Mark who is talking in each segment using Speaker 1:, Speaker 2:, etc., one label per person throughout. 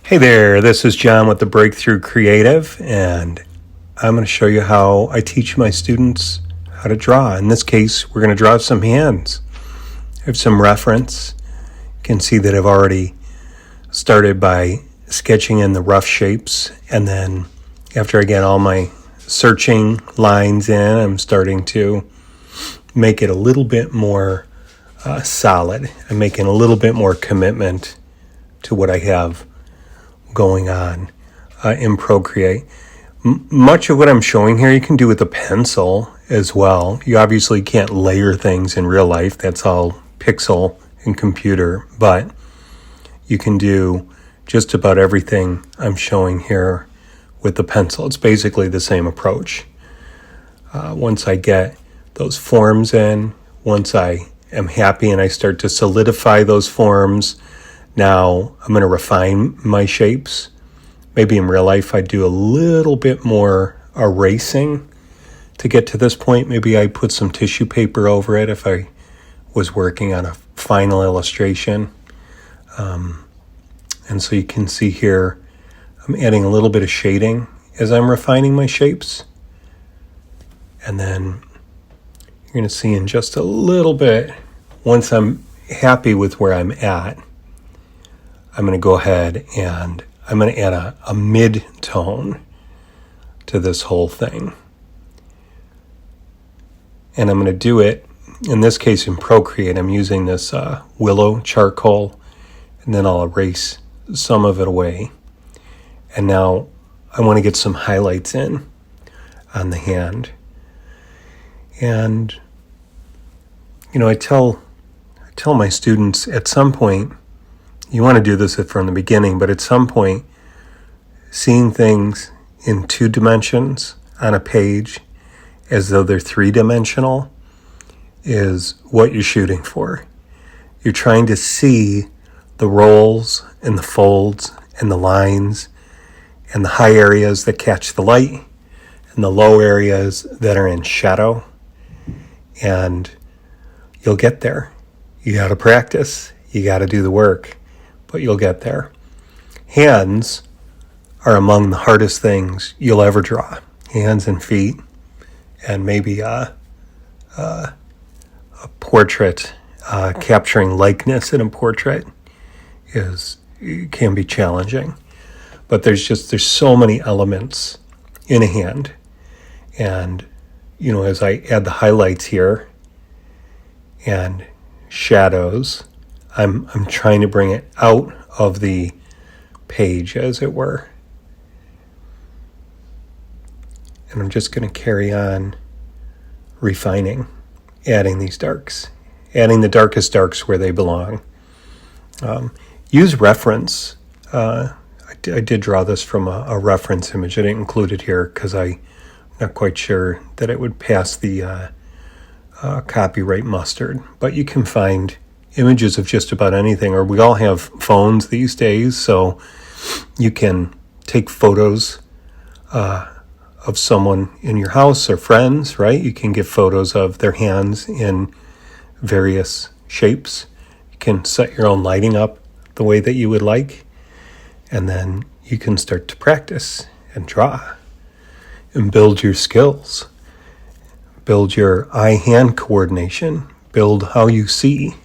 Speaker 1: Hey there, this is John with the Breakthrough Creative, and I'm going to show you how I teach my students how to draw. In this case, we're going to draw some hands. I have some reference. You can see that I've already started by sketching in the rough shapes, and then after I get all my searching lines in, I'm starting to make it a little bit more solid. I'm making a little bit more commitment to what I have going on in Procreate. Much of what I'm showing here you can do with a pencil as well. You obviously can't layer things in real life. That's all pixel and computer, but you can do just about everything I'm showing here with the pencil. It's basically the same approach. Once I get those forms in, once I am happy and I start to solidify those forms, now I'm going to refine my shapes. Maybe in real life I'd do a little bit more erasing to get to this point. Maybe I put some tissue paper over it if I was working on a final illustration. And so you can see here I'm adding a little bit of shading as I'm refining my shapes. And then you're going to see in just a little bit, once I'm happy with where I'm at, I'm going to go ahead and I'm going to add a mid-tone to this whole thing. And I'm going to do it, in this case in Procreate, I'm using this willow charcoal, and then I'll erase some of it away. And now I want to get some highlights in on the hand. And, you know, I tell my students at some point, you want to do this from the beginning, but at some point, seeing things in 2 dimensions on a page as though they're 3-dimensional is what you're shooting for. You're trying to see the rolls and the folds and the lines and the high areas that catch the light and the low areas that are in shadow. And you'll get there. You got to practice. You got to do the work. But you'll get there. Hands are among the hardest things you'll ever draw. Hands and feet, and maybe a portrait, capturing likeness in a portrait can be challenging. But there's so many elements in a hand, and you know, as I add the highlights here and shadows, I'm trying to bring it out of the page, as it were. And I'm just going to carry on refining, adding these darks, adding the darkest darks where they belong. Use reference. I did draw this from a reference image. I didn't include it here because I'm not quite sure that it would pass the copyright mustard. But you can find images of just about anything, or we all have phones these days, so you can take photos of someone in your house or friends, right? You can get photos of their hands in various shapes. You can set your own lighting up the way that you would like, and then you can start to practice and draw and build your skills, build your eye-hand coordination, build how you see.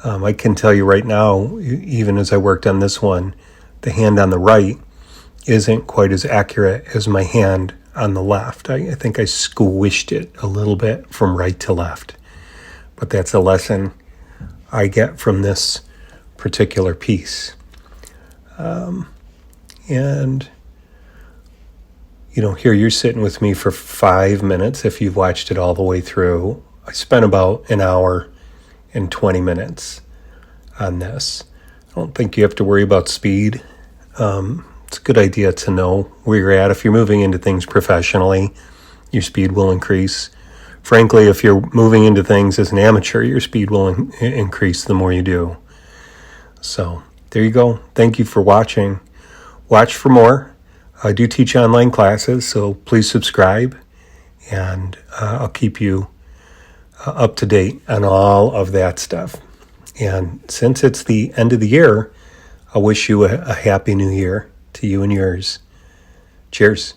Speaker 1: I can tell you right now, even as I worked on this one, the hand on the right isn't quite as accurate as my hand on the left. I think I squished it a little bit from right to left. But that's a lesson I get from this particular piece. And, you know, here you're sitting with me for 5 minutes if you've watched it all the way through. I spent about an hour and 20 minutes on this. I don't think you have to worry about speed. It's a good idea to know where you're at. If you're moving into things professionally, your speed will increase. Frankly, if you're moving into things as an amateur, your speed will increase the more you do. So there you go. Thank you for watching. Watch for more. I do teach online classes, so please subscribe, and I'll keep you up to date on all of that stuff. And since it's the end of the year, I wish you a happy new year to you and yours. Cheers.